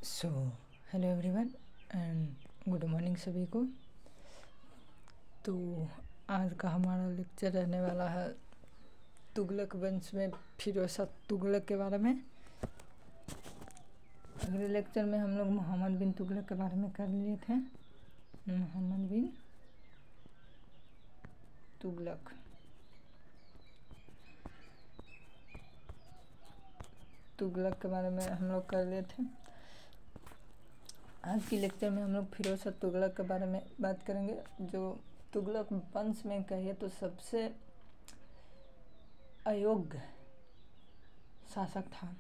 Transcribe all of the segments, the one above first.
So hello everyone and good morning सभी को। तो आज का हमारा लेक्चर रहने वाला है तुगलक वंश में फिरोज शाह तुगलक के बारे में। अगले लेक्चर में हम लोग मोहम्मद बिन तुगलक के बारे में कर लिए थे। मोहम्मद बिन तुगलक के बारे में हम लोग कर लिए थे। आज की लेक्चर में हम लोग फिरोज शाह तुगलक के बारे में बात करेंगे, जो तुगलक वंश में कहिए तो सबसे अयोग्य शासक था,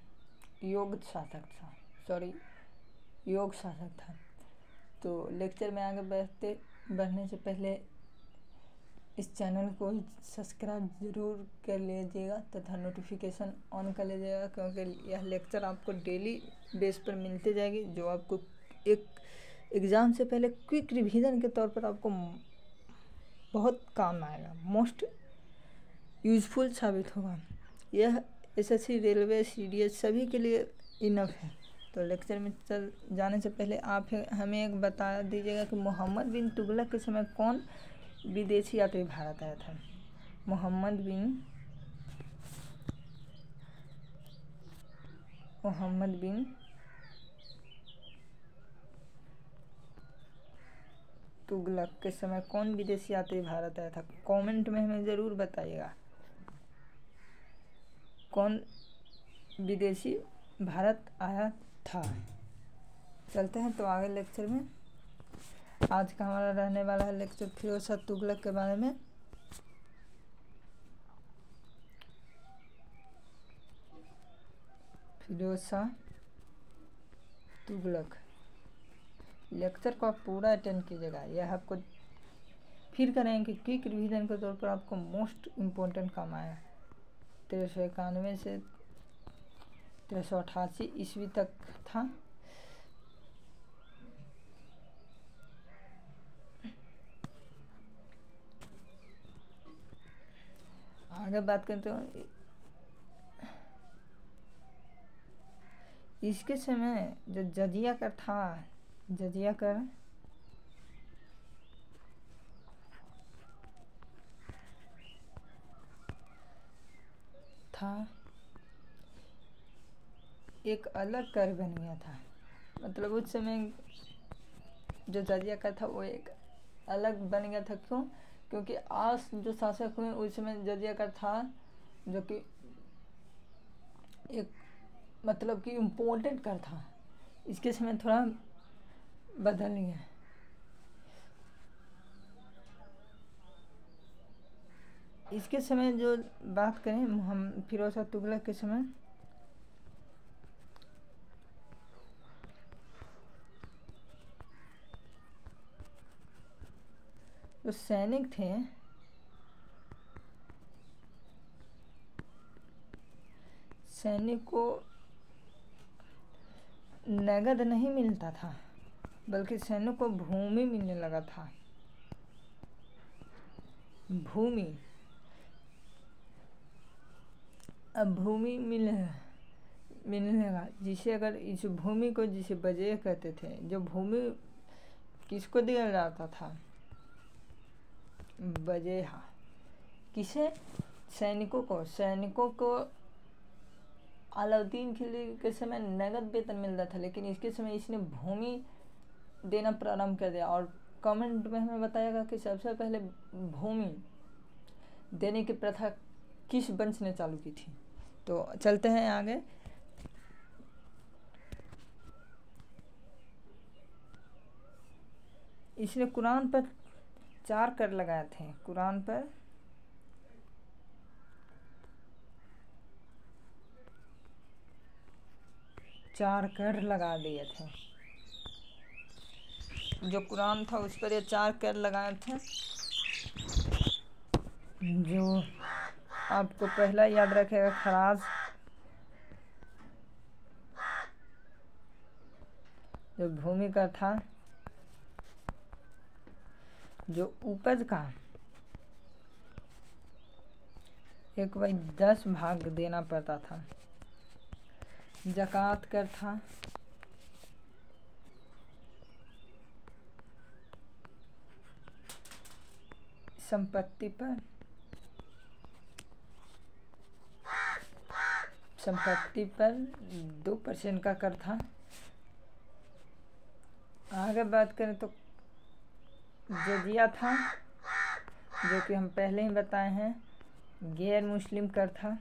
योग शासक था। तो लेक्चर में आगे बढ़ने से पहले इस चैनल को सब्सक्राइब ज़रूर कर लीजिएगा तथा नोटिफिकेशन ऑन कर लीजिएगा, क्योंकि यह लेक्चर आपको डेली बेस पर मिलते जाएगी, जो आपको एक एग्ज़ाम से पहले क्विक रिवीजन के तौर पर आपको बहुत काम आएगा, मोस्ट यूज़फुल साबित होगा। यह एसएससी, रेलवे, सीडीएस सभी के लिए इनफ है। तो लेक्चर में चल जाने से पहले आप हमें एक बता दीजिएगा कि मोहम्मद बिन तुगलक के समय कौन विदेशी यात्री भारत आया था। मोहम्मद बिन तुगलक के समय कौन विदेशी यात्री भारत आया था? कमेंट में हमें ज़रूर बताइएगा कौन विदेशी भारत आया था। चलते हैं तो आगे लेक्चर में। आज का हमारा रहने वाला है लेक्चर फिरोज शाह तुगलक के बारे में। फिरोज शाह तुगलक लेक्चर को आप पूरा अटेंड कीजिएगा। यह आपको फिर करेंगे कि क्विक रिवीजन के तौर पर आपको मोस्ट इम्पोर्टेंट काम आया। 1391 से 1388 ईस्वी तक था। आगे बात करते हैं। इसके समय जो जजिया कर था एक अलग कर बन गया था। मतलब उस समय जो जजिया कर था वो एक अलग बन गया था। क्यों? क्योंकि आज जो शासक हुए उस समय जजिया कर था, जो कि एक मतलब कि इम्पोर्टेंट कर था। इसके समय थोड़ा बदल गया। इसके समय जो बात करें हम फिरोज शाह तुगलक के समय, जो सैनिक थे सैनिक को नगद नहीं मिलता था, बल्कि सैनिक को भूमि मिलने लगा था। अब भूमि मिलने लगा, जिसे अगर इस भूमि को जिसे बजेह कहते थे, जो भूमि किसको दिया जाता था? बजेहा। किसे? सैनिकों को अलाउद्दीन खिलजी के समय नगद वेतन मिलता था, लेकिन इसके समय इसने भूमि देना प्रारंभ कर दिया। और कमेंट में हमें बताएगा कि सबसे पहले भूमि देने की प्रथा किस वंश ने चालू की थी। तो चलते हैं आगे। इसने कुरान पर 4 कर लगाए थे। कुरान पर 4 कर लगा दिए थे। जो कुरान था उस पर ये 4 कर लगाए थे। जो आपको पहला याद रखेगा खराज, जो भूमि का था, जो उपज का 1/10 भाग देना पड़ता था। ज़कात कर था, संपत्ति पर 2% का कर था। आगे बात करें तो जजिया था, जो कि हम पहले ही बताए हैं, गैर मुस्लिम कर था।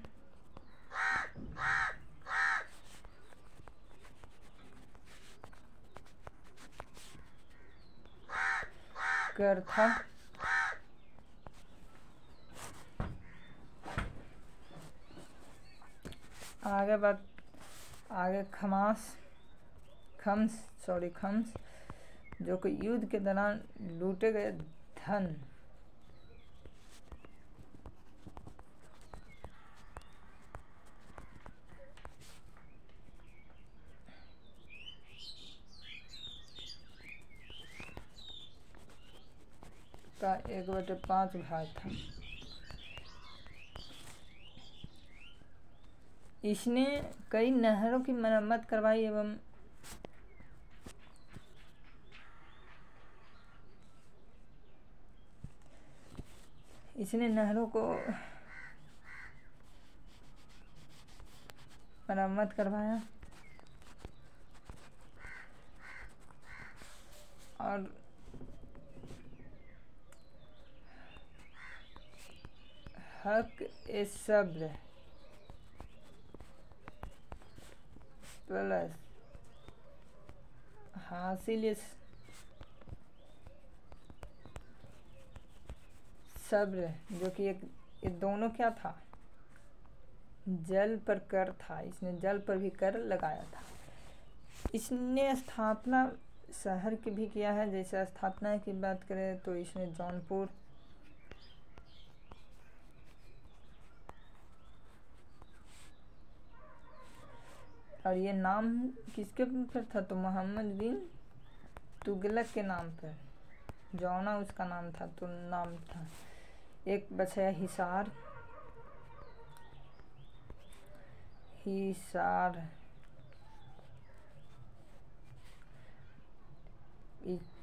आगे खम्स, जो कि युद्ध के दौरान लूटे गए धन। का 1/5 भाग था। इसने कई नहरों की मरम्मत करवाई एवं इसने नहरों को मरम्मत करवाया और हक ए सब्र प्लस हासिल सब्र, जो कि ये दोनों क्या था, जल पर कर था। इसने जल पर भी कर लगाया था। इसने स्थापना शहर की भी किया है। जैसे स्थापना की बात करें तो इसने जौनपुर, और ये नाम किसके पर था, तो मोहम्मद बिन तुगलक के नाम पर। जौना उसका नाम था, तो नाम था। एक बचा हिसार,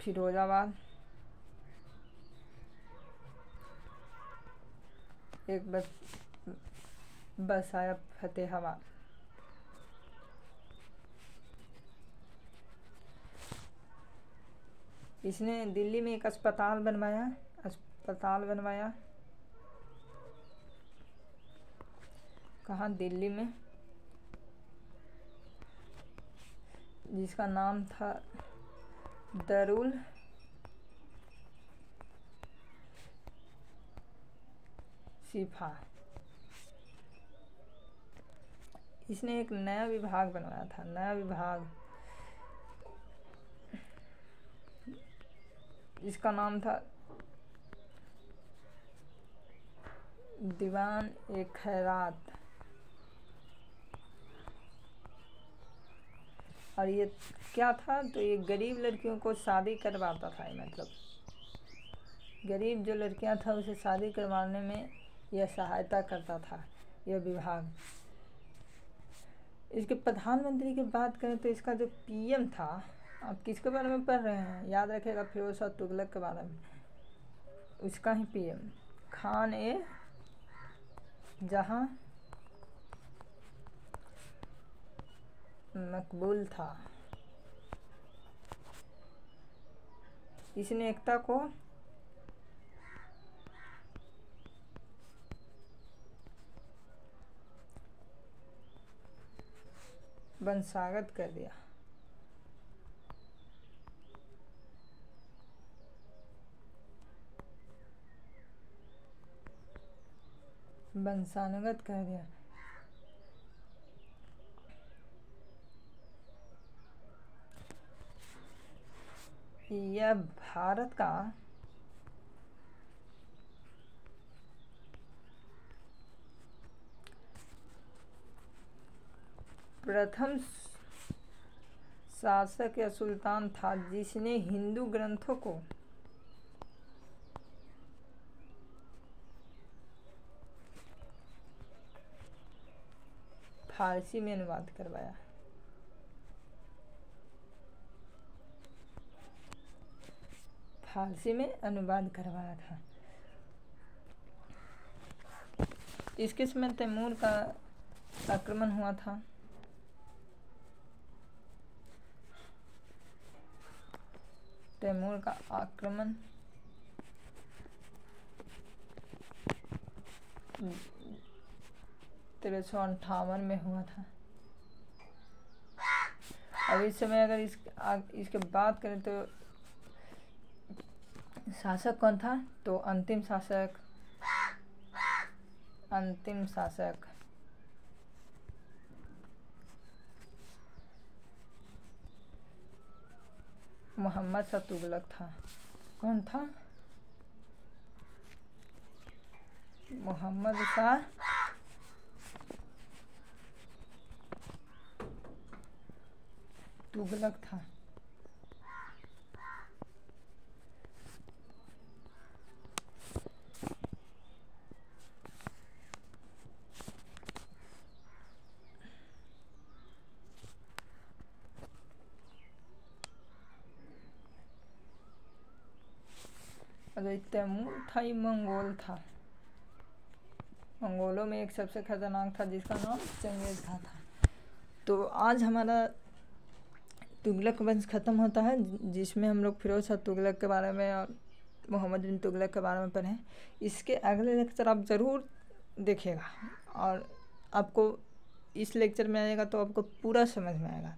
फिरोजाबाद, एक बसाया फतेहाबाद। इसने दिल्ली में एक अस्पताल बनवाया। कहाँ, दिल्ली में, जिसका नाम था दरुल शिफा। इसने एक नया विभाग बनवाया था। इसका नाम था दीवान ए खैरात। और ये क्या था, तो ये गरीब लड़कियों को शादी करवाता था। मतलब गरीब जो लड़कियां था उसे शादी करवाने में यह सहायता करता था, यह विभाग। इसके प्रधानमंत्री की बात करें तो इसका जो पीएम था, आप किसके बारे में पढ़ रहे हैं, याद रखिएगा, फिरोज शाह तुगलक के बारे में। उसका ही पीएम खान ए जहां मकबूल था। इसने एकता को वंशागत कर दिया। यह भारत का प्रथम शासक या सुल्तान था जिसने हिंदू ग्रंथों को फारसी में अनुवाद करवाया। था। इसके समय तैमूर का आक्रमण हुआ था। तैमूर का आक्रमण 1358 में हुआ था। अब इस समय अगर इसके बात करें तो शासक कौन था, तो अंतिम शासक मोहम्मद शाह तुगलक था। कौन था? मोहम्मद शाह तुगलक था। अगर तैमूर था ये मंगोल था। मंगोलों में एक सबसे खतरनाक था जिसका नाम चंगेज खां था। तो आज हमारा तुगलक वंश ख़त्म होता है, जिसमें हम लोग फिरोज शाह तुगलक के बारे में और मोहम्मद बिन तुगलक के बारे में पढ़ें। इसके अगले लेक्चर आप ज़रूर देखिएगा और आपको इस लेक्चर में आएगा तो आपको पूरा समझ में आएगा।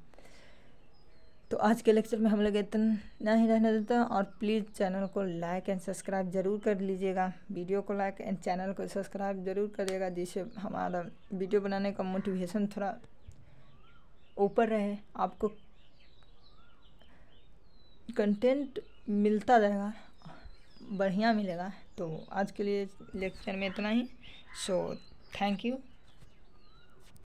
तो आज के लेक्चर में हम लोग इतना ही रहने देते हैं और प्लीज़ चैनल को लाइक एंड सब्सक्राइब ज़रूर कर लीजिएगा। वीडियो को लाइक एंड चैनल को सब्सक्राइब ज़रूर करिएगा, जिससे हमारा वीडियो बनाने का मोटिवेशन थोड़ा ऊपर रहे, आपको कंटेंट मिलता रहेगा, बढ़िया मिलेगा। तो आज के लिए लेक्चर में इतना ही। So thank you.